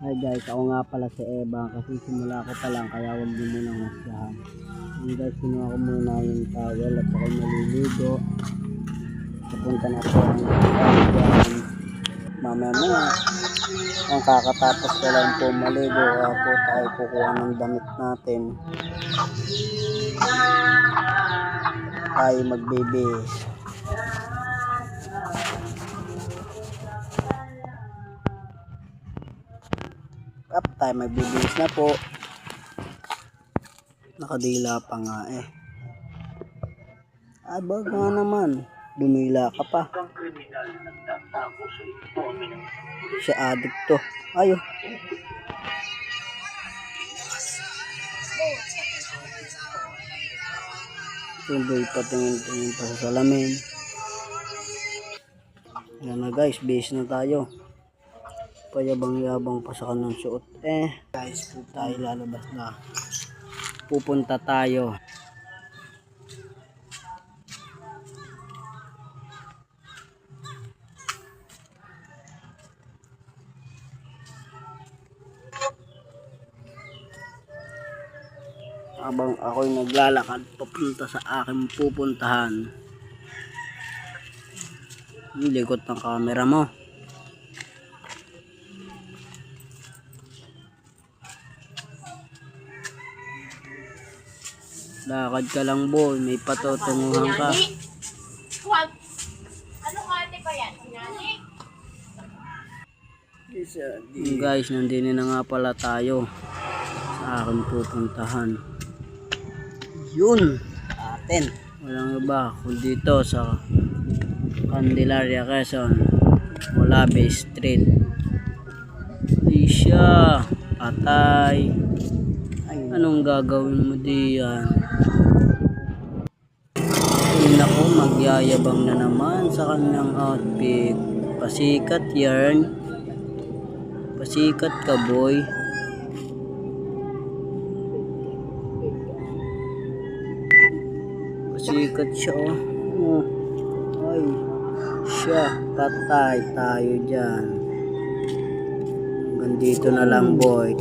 Hi guys, ako nga pala si Eva kasi simula ko pa lang kaya huwag niyo munang husgahan. Hey guys, kinuha ko muna yung towel at ako maliligo. Papunta na po ang mamaya ang kakatapos ko lang po maligo po tayo kukuha ng damit natin. Tayo magbibihis. Tayo magbibihis na po. Nakadila pa nga eh. Ay bag nga naman, dumila ka pa. Siya addict to. Ayo. Tuloy patingin-tingin pa sa salamin. Yan na guys, bihis na tayo. Payabang-yabang pa sa kanang suot guys, tayo lalabas na. Pupunta tayo. Habang ako'y naglalakad papunta sa aking pupuntahan. Likot ng camera mo. Lakad ka lang boy, may patutunguhan ka. Ano ate ba yan? Guys, nandito na nga pala tayo sa aking pupuntahan. Yun atin. Walang iba kundi dito sa Candelaria, Quezon, Molabe Street. Isya, patay. Anong gagawin mo diyan? Ay naku, magyayabang na naman sa kanyang outfit. Pasikat yarn. Pasikat ka boy. Pasikat siya oh. Ay siya, tatay tayo dyan. Hanggang dito na lang boy.